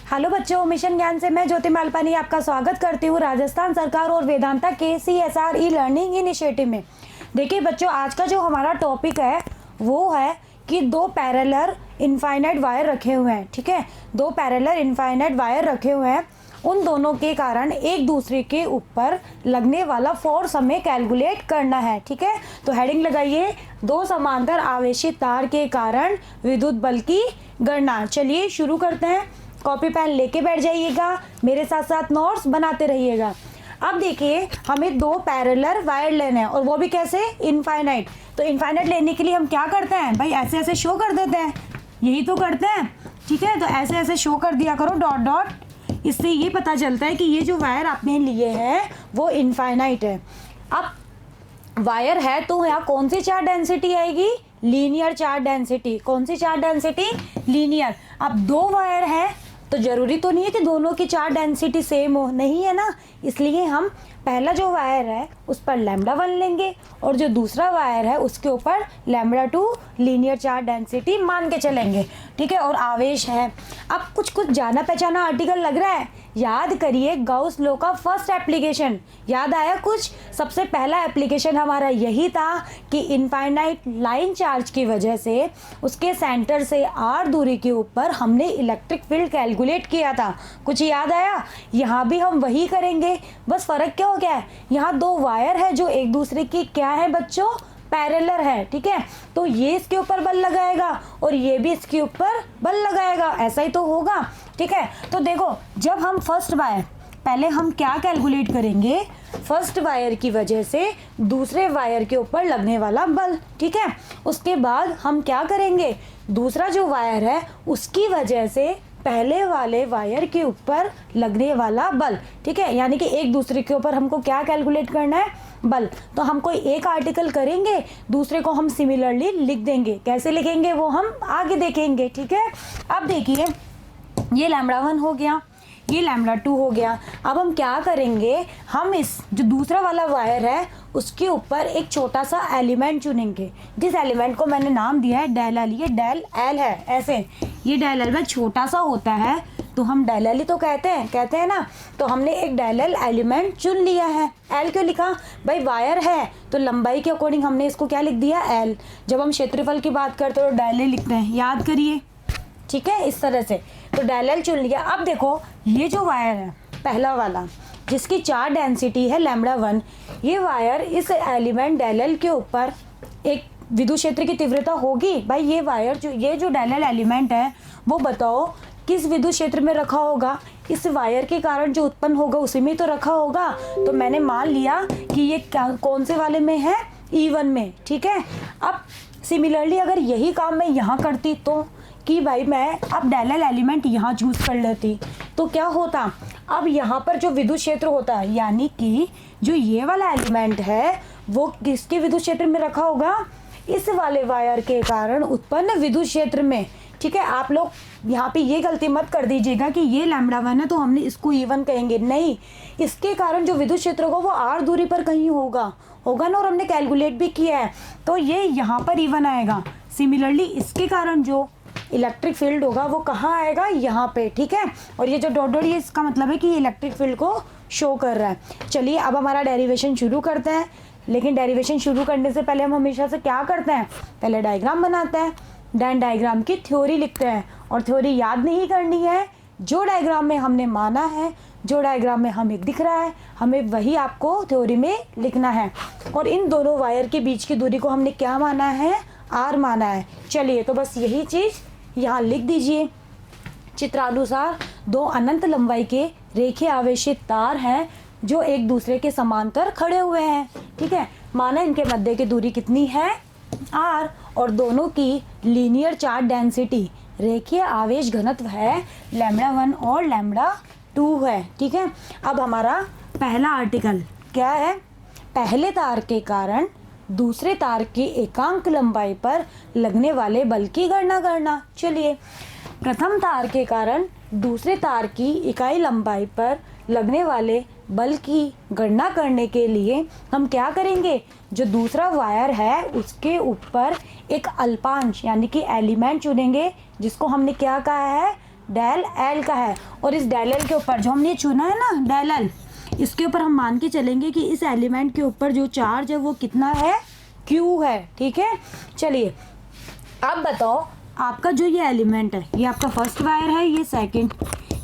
Hello बच्चों, mission ज्ञान से मैं ज्योति मालपानी आपका स्वागत करती हूँ राजस्थान सरकार और वेदांता के CSR ई लर्निंग इनिशिएटिव में। देखिए बच्चों, आज का जो हमारा टॉपिक है वो है कि दो पैरेलल इनफाइनाइट वायर रखे हुए हैं। ठीक है, दो पैरेलल इनफाइनाइट वायर रखे हुए हैं, उन दोनों के कारण एक दूसरे के ऊपर लगने वाला फोर्स हमें कैलकुलेट करना है। ठीक है, तो हेडिंग लगाइए, दो समांतर आवेशित तार के कारण विद्युत बल की गणना। चलिए शुरू करते हैं। कॉपी पेन लेके बैठ जाइएगा, मेरे साथ साथ नोट्स बनाते रहिएगा। अब देखिए, हमें दो पैरेलल वायर लेने हैं और वो भी कैसे, इनफाइनाइट। तो इनफाइनाइट लेने के लिए हम क्या करते हैं भाई, ऐसे ऐसे शो कर देते हैं, यही तो करते हैं। ठीक है, तो ऐसे ऐसे शो कर दिया करो डॉट डॉट, इससे ये पता चलता है कि ये जो वायर आपने लिए हैं वो इनफाइनाइट है। अब वायर है तो यहाँ कौन सी चार्ज डेंसिटी आएगी, लीनियर चार्ज डेंसिटी। कौन सी चार्ज डेंसिटी, लीनियर। अब दो वायर है तो जरूरी तो नहीं है कि दोनों की चार्ज डेंसिटी सेम हो, नहीं है ना, इसलिए हम पहला जो वायर है उस पर λ1 लेंगे और जो दूसरा वायर है उसके ऊपर λ2 लीनियर चार्ज डेंसिटी मान के चलेंगे। ठीक है, और आवेश है। अब कुछ कुछ जाना पहचाना आर्टिकल लग रहा है, याद करिए गाउस लॉ का फर्स्ट एप्लीकेशन, याद आया कुछ। सबसे पहला एप्लीकेशन हमारा यही था कि इनफाइनाइट लाइन चार्ज की वजह से उसके सेंटर से r दूरी के ऊपर हमने इलेक्ट्रिक फील्ड कैलकुलेट किया था। कुछ याद आया, यहाँ भी हम वही करेंगे, बस फर्क क्या हो गया है, यहाँ दो वायर है जो एक दूसरे की क्या है बच्चों, पैरेलल है। ठीक है, तो ये इसके ऊपर बल लगाएगा और ये भी इसके ऊपर बल लगाएगा, ऐसा ही तो होगा। ठीक है, तो देखो, जब हम फर्स्ट वायर, पहले हम क्या कैलकुलेट करेंगे, फर्स्ट वायर की वजह से दूसरे वायर के ऊपर लगने वाला बल। ठीक है, उसके बाद हम क्या करेंगे, दूसरा जो वायर है उसकी वजह से पहले वाले वायर के ऊपर लगने वाला बल। ठीक है, यानी कि एक दूसरे के ऊपर हमको क्या कैलकुलेट करना है, बल। तो हम कोई एक आर्टिकल करेंगे, दूसरे को हम सिमिलरली लिख देंगे। कैसे लिखेंगे वो हम आगे देखेंगे। ठीक है, अब देखिए, ये λ1 हो गया, ये λ2 हो गया। अब हम क्या करेंगे, हम इस जो दूसरा वाला वायर है उसके ऊपर एक छोटा सा एलिमेंट चुनेंगे, जिस एलिमेंट को मैंने नाम दिया है डेल एल। ये डेल एल है, ऐसे ये डेल एल में छोटा सा होता है तो हम डेल एल ही तो कहते हैं ना। तो हमने एक डेल एल एलिमेंट चुन लिया है। एल क्यों लिखा भाई, वायर है तो लंबाई के अकॉर्डिंग हमने इसको क्या लिख दिया, एल। जब हम क्षेत्रफल की बात करते हैं तो डेल एल लिखते हैं, याद करिए। ठीक है, इस तरह से तो डेल एल चुन लिया। अब देखो, ये जो वायर है पहला वाला जिसकी चार्ज डेंसिटी है λ1, ये वायर इस एलिमेंट डेल एल के ऊपर एक विद्युत क्षेत्र की तीव्रता होगी। भाई ये वायर जो ये डेल एल एलिमेंट है वो बताओ किस विद्युत क्षेत्र में रखा होगा, इस वायर के कारण जो उत्पन्न होगा उसी में तो रखा होगा। तो मैंने मान लिया कि ये कौन से वाले में है, E1 में। ठीक है, अब सिमिलरली अगर यही काम मैं यहाँ करती तो कि भाई मैं अब डेल एल एलिमेंट यहाँ चूज कर लेती तो क्या होता, अब यहाँ पर जो विद्युत क्षेत्र होता है, यानी कि जो ये वाला एलिमेंट है वो किसके विद्युत क्षेत्र में रखा होगा, इस वाले वायर के कारण उत्पन्न विद्युत क्षेत्र में। ठीक है, आप लोग यहाँ पे ये गलती मत कर दीजिएगा कि ये λ1 है तो हमने इसको E1 कहेंगे, नहीं, इसके कारण जो विद्युत क्षेत्र होगा वो r दूरी पर कहीं होगा ना, और हमने कैलकुलेट भी किया है तो ये यहाँ पर E1 आएगा। सिमिलरली इसके कारण जो इलेक्ट्रिक फील्ड होगा वो कहाँ आएगा, यहाँ पे। ठीक है, और ये जो डॉट डॉट, ये इसका मतलब है कि इलेक्ट्रिक फील्ड को शो कर रहा है। चलिए अब हमारा डेरिवेशन शुरू करते हैं, लेकिन डेरिवेशन शुरू करने से पहले हम हमेशा से क्या करते हैं, पहले डायग्राम बनाते हैं, देन डायग्राम की थ्योरी लिखते हैं। और थ्योरी याद नहीं करनी है, जो डायग्राम में हमने माना है, जो डायग्राम में हमें दिख रहा है, हमें वही आपको थ्योरी में लिखना है। और इन दोनों वायर के बीच की दूरी को हमने क्या माना है, r माना है। चलिए तो बस यही चीज़ यहाँ लिख दीजिए। चित्रानुसार दो अनंत लंबाई के रेखीय आवेशित तार हैं जो एक दूसरे के समांतर खड़े हुए हैं। ठीक है, माना इनके मध्य की दूरी कितनी है, r, और दोनों की लीनियर चार्ज डेंसिटी, रेखीय आवेश घनत्व है λ1 और λ2 है। ठीक है, अब हमारा पहला आर्टिकल क्या है, पहले तार के कारण दूसरे तार की एकांक लंबाई पर लगने वाले बल की गणना करना। चलिए, प्रथम तार के कारण दूसरे तार की इकाई लंबाई पर लगने वाले बल की गणना करने के लिए हम क्या करेंगे, जो दूसरा वायर है उसके ऊपर एक अल्पांश यानी कि एलिमेंट चुनेंगे जिसको हमने क्या कहा है, डेल एल का है। और इस डेल एल के ऊपर जो हमने चुना है ना डेल एल, इसके ऊपर हम मान के चलेंगे कि इस एलिमेंट के ऊपर जो चार्ज है वो कितना है, क्यू है। ठीक है, चलिए अब बताओ आपका जो ये एलिमेंट है, ये आपका फर्स्ट वायर है, ये सेकंड,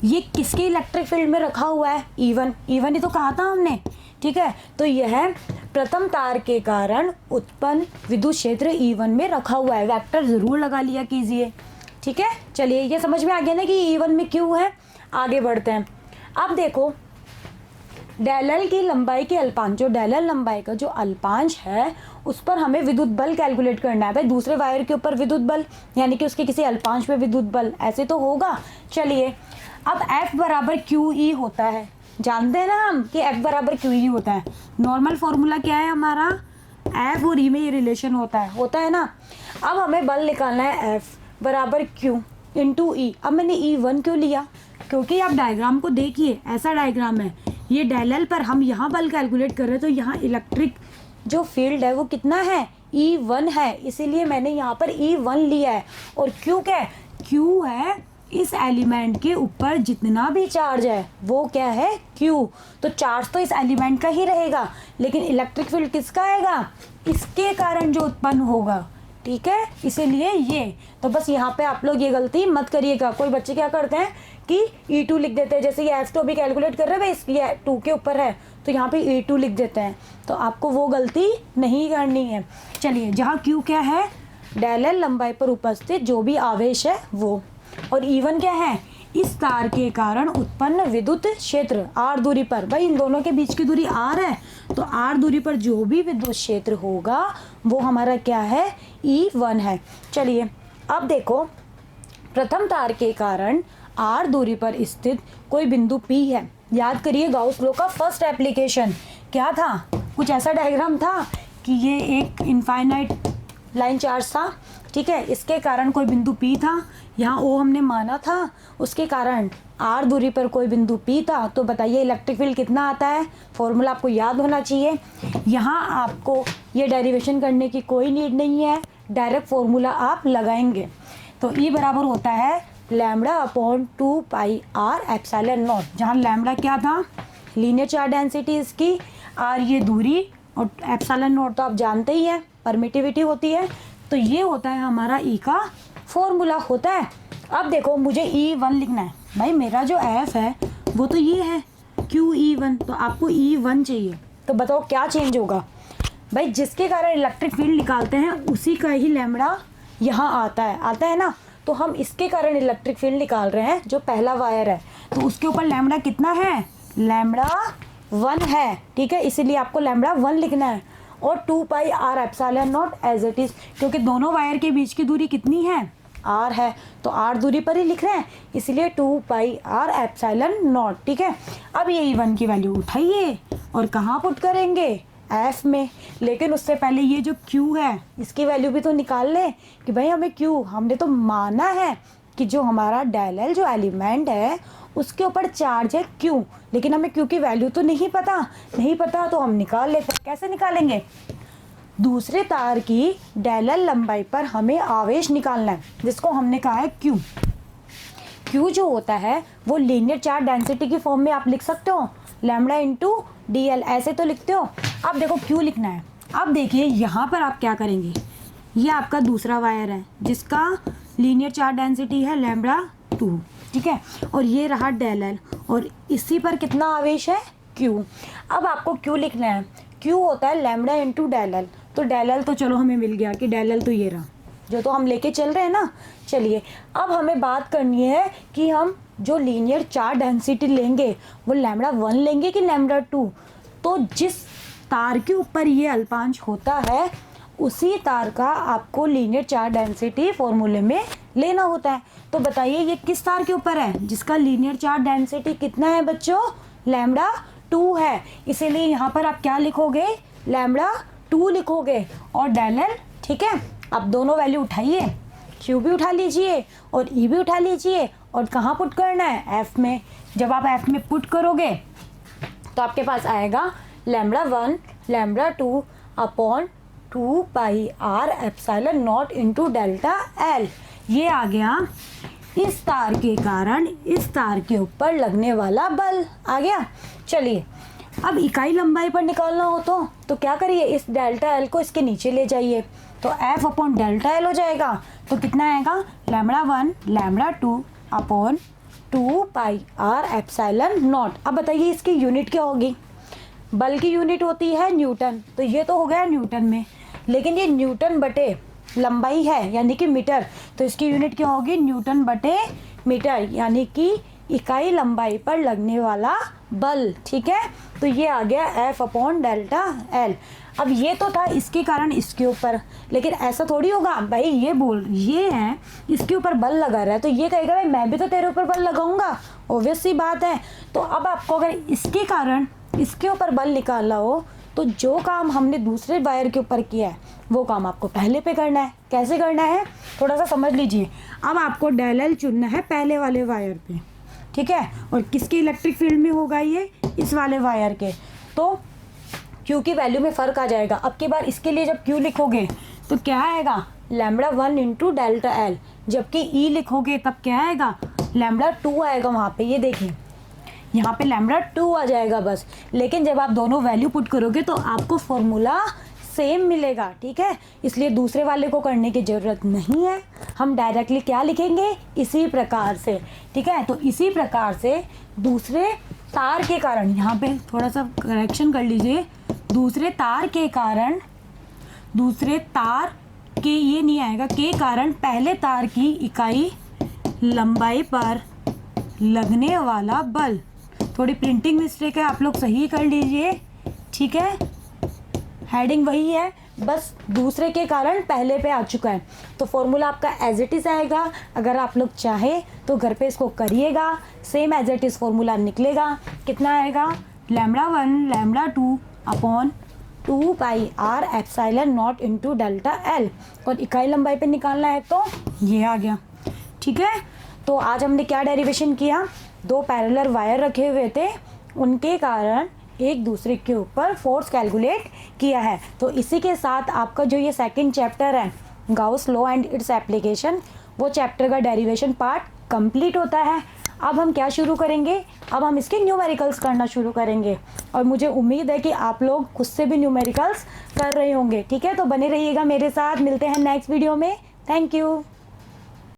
ये किसके इलेक्ट्रिक फील्ड में रखा हुआ है, E1 ही तो कहा था हमने। ठीक है, तो यह प्रथम तार के कारण उत्पन्न विद्युत क्षेत्र E1 में रखा हुआ है। वेक्टर जरूर लगा लिया कीजिए। ठीक है, चलिए ये समझ में आ गया ना कि E1 में क्यों है। आगे बढ़ते हैं। अब देखो डेल एल की लंबाई के अल्पांश, जो डेल एल लंबाई का जो अल्पांश है उस पर हमें विद्युत बल कैलकुलेट करना है। भाई दूसरे वायर के ऊपर विद्युत बल यानी कि उसके किसी अल्पांश पे विद्युत बल, ऐसे तो होगा। चलिए अब F बराबर क्यू ई होता है, जानते हैं ना हम कि F बराबर क्यू ई होता है। नॉर्मल फॉर्मूला क्या है हमारा, F और E में ये रिलेशन होता है ना। अब हमें बल निकालना है F बराबर क्यू इंटू ई। अब मैंने E1 क्यों लिया, क्योंकि आप डायग्राम को देखिए, ऐसा डायग्राम है, ये डेल एल पर हम यहाँ बल कैलकुलेट कर रहे हैं, तो यहाँ इलेक्ट्रिक जो फील्ड है वो कितना है, E1 है, इसीलिए मैंने यहाँ पर E1 लिया है। और क्यू क्या है, क्यू है इस एलिमेंट के ऊपर जितना भी चार्ज है वो क्या है, क्यू। तो चार्ज तो इस एलिमेंट का ही रहेगा, लेकिन इलेक्ट्रिक फील्ड किसका आएगा, इसके कारण जो उत्पन्न होगा। ठीक है, इसीलिए ये तो बस यहाँ पे आप लोग ये गलती मत करिएगा। कोई बच्चे क्या करते हैं कि E2 लिख देते हैं, जैसे ये F2 अभी कैलकुलेट कर रहे हैं, ये 2 के ऊपर है तो यहाँ पे E2 लिख देते हैं, तो आपको वो गलती नहीं करनी है। चलिए जहाँ Q क्या है, डेल एल लंबाई पर उपस्थित जो भी आवेश है वो, और E1 क्या है, इस तार के कारण उत्पन्न विद्युत क्षेत्र R दूरी पर। भाई इन दोनों के बीच की दूरी R है, तो R दूरी पर जो भी विद्युत क्षेत्र होगा वो हमारा क्या है, E1 है। चलिए अब देखो प्रथम तार के कारण R दूरी पर स्थित कोई बिंदु P है। याद करिए गाउस लॉ का फर्स्ट एप्लीकेशन क्या था, कुछ ऐसा डायग्राम था कि ये एक इनफाइनाइट लाइन चार्ज था। ठीक है, इसके कारण कोई बिंदु P था, यहाँ O हमने माना था, उसके कारण R दूरी पर कोई बिंदु P था। तो बताइए इलेक्ट्रिक फील्ड कितना आता है, फॉर्मूला आपको याद होना चाहिए। यहाँ आपको ये डेरिवेशन करने की कोई नीड नहीं है, डायरेक्ट फॉर्मूला आप लगाएंगे। तो E बराबर होता है lambda upon 2 pi R epsilon not, जहाँ लैम्बडा क्या था, लीनियर चार्ज डेंसिटी इसकी, R ये दूरी, और एप्सिलॉन नॉट तो आप जानते ही हैं परमिटिविटी होती है। तो ये होता है हमारा E का फॉर्मूला होता है। अब देखो मुझे E1 लिखना है, भाई मेरा जो F है वो तो ये है QE1, तो आपको E1 चाहिए। तो बताओ क्या चेंज होगा, भाई जिसके कारण इलेक्ट्रिक फील्ड निकालते हैं उसी का ही लैम्बडा यहाँ आता है ना। तो हम इसके कारण इलेक्ट्रिक फील्ड निकाल रहे हैं, जो पहला वायर है तो उसके ऊपर लैम्बडा कितना है, लैम्बडा 1 है। ठीक है, इसीलिए आपको लैम्बडा 1 लिखना है, और 2 pi R epsilon naught as it is, क्योंकि दोनों वायर के बीच की दूरी कितनी है, R है, तो R दूरी पर ही लिख रहे हैं, इसलिए 2 पाई R एप्सिलॉन नॉट। ठीक है, अब ये E1 की वैल्यू उठाइए और कहाँ पुट करेंगे, F में। लेकिन उससे पहले ये जो Q है इसकी वैल्यू भी तो निकाल ले कि भाई हमें Q, हमने तो माना है कि जो हमारा डेल एल जो एलिमेंट है उसके ऊपर चार्ज है Q, लेकिन हमें Q की वैल्यू तो नहीं पता तो हम निकाल लेते हैं। कैसे निकालेंगे, दूसरे तार की डेल एल लंबाई पर हमें आवेश निकालना है, जिसको हमने कहा है Q जो होता है वो लीनियर चार्ज डेंसिटी की फॉर्म में आप लिख सकते हो, लैम्बडा इंटू DL, ऐसे तो लिखते हो। अब देखो Q लिखना है। अब देखिए यहाँ पर आप क्या करेंगे, ये आपका दूसरा वायर है जिसका लीनियर चार्ज डेंसिटी है लैम्बडा 2, ठीक है, और ये रहा डेल एल, और इसी पर कितना आवेश है, Q। अब आपको Q लिखना है, Q होता है लैम्बडा इंटू डेल एल। तो डेल एल तो चलो हमें मिल गया कि डेल एल तो ये रहा जो तो हम लेके चल रहे हैं ना। चलिए अब हमें बात करनी है कि हम जो लीनियर चार्ज डेंसिटी लेंगे वो लैम्बडा 1 लेंगे कि लैम्बडा 2। तो जिस तार के ऊपर ये अल्पांश होता है उसी तार का आपको लीनियर चार्ज डेंसिटी फॉर्मूले में लेना होता है। तो बताइए ये किस तार के ऊपर है, जिसका लीनियर चार्ज डेंसिटी कितना है बच्चों, लैम्बडा 2 है। इसीलिए यहाँ पर आप क्या लिखोगे, लैम्बडा 2 लिखोगे और डेल एल। ठीक है, अब दोनों वैल्यू उठाइए, Q भी उठा लीजिए और E भी उठा लीजिए, और कहाँ पुट करना है, F में। जब आप F में पुट करोगे तो आपके पास आएगा lambda 1 lambda 2 upon 2 pi R epsilon naught into delta L। ये आ गया इस तार के कारण इस तार के ऊपर लगने वाला बल। आ गया। चलिए अब इकाई लंबाई पर निकालना हो तो क्या करिए, इस डेल्टा एल को इसके नीचे ले जाइए, तो एफ अपॉन डेल्टा एल हो जाएगा। तो कितना आएगा, λ1 λ2 upon 2 pi r epsilon naught. अब बताइए इसकी यूनिट क्या होगी, बल की यूनिट होती है न्यूटन, तो ये तो हो गया न्यूटन में, लेकिन ये न्यूटन बटे लंबाई है यानी कि मीटर, तो इसकी यूनिट क्या होगी, न्यूटन बटे मीटर, यानी कि इकाई लंबाई पर लगने वाला बल। ठीक है, तो ये आ गया एफ अपॉन डेल्टा एल। अब ये तो था इसके कारण इसके ऊपर, लेकिन ऐसा थोड़ी होगा भाई, ये है इसके ऊपर बल लगा रहा है तो ये कहेगा भाई मैं भी तो तेरे ऊपर बल लगाऊंगा, ऑब्वियस सी बात है। तो अब आपको अगर इसके कारण इसके ऊपर बल निकालना हो तो जो काम हमने दूसरे वायर के ऊपर किया है वो काम आपको पहले पे करना है। कैसे करना है थोड़ा सा समझ लीजिए। अब आपको डेल एल चुनना है पहले वाले वायर पे, ठीक है, और किसके इलेक्ट्रिक फील्ड में होगा ये, इस वाले वायर के, तो क्यू की वैल्यू में फ़र्क आ जाएगा। अब की बार इसके लिए जब क्यू लिखोगे तो क्या आएगा, λ1 इंटू डेल्टा एल, जबकि ई लिखोगे तब क्या आएगा, λ2 आएगा वहाँ पे। ये देखिए यहाँ पे λ2 आ जाएगा बस, लेकिन जब आप दोनों वैल्यू पुट करोगे तो आपको फॉर्मूला सेम मिलेगा। ठीक है, इसलिए दूसरे वाले को करने की ज़रूरत नहीं है, हम डायरेक्टली क्या लिखेंगे, इसी प्रकार से। ठीक है, तो इसी प्रकार से दूसरे तार के कारण, यहाँ पे थोड़ा सा करेक्शन कर लीजिए, दूसरे तार के ये नहीं आएगा, के कारण पहले तार की इकाई लंबाई पर लगने वाला बल। थोड़ी प्रिंटिंग मिस्टेक है, आप लोग सही कर लीजिए। ठीक है, हेडिंग वही है, बस दूसरे के कारण पहले पे आ चुका है, तो फॉर्मूला आपका एज इट इज़ आएगा। अगर आप लोग चाहे तो घर पे इसको करिएगा, same as it is formula निकलेगा। कितना आएगा, λ1 λ2 upon 2 pi r epsilon naught into delta L, और इकाई लंबाई पे निकालना है तो ये आ गया। ठीक है, तो आज हमने क्या डेरिवेशन किया, दो पैरेलल वायर रखे हुए थे, उनके कारण एक दूसरे के ऊपर फोर्स कैलकुलेट किया है। तो इसी के साथ आपका जो ये सेकंड चैप्टर है Gauss law and its application, वो चैप्टर का डेरिवेशन पार्ट कंप्लीट होता है। अब हम क्या शुरू करेंगे, अब हम इसके न्यूमेरिकल्स करना शुरू करेंगे, और मुझे उम्मीद है कि आप लोग खुद से भी न्यूमेरिकल्स कर रहे होंगे। ठीक है, तो बने रहिएगा मेरे साथ, मिलते हैं नेक्स्ट वीडियो में। Thank you.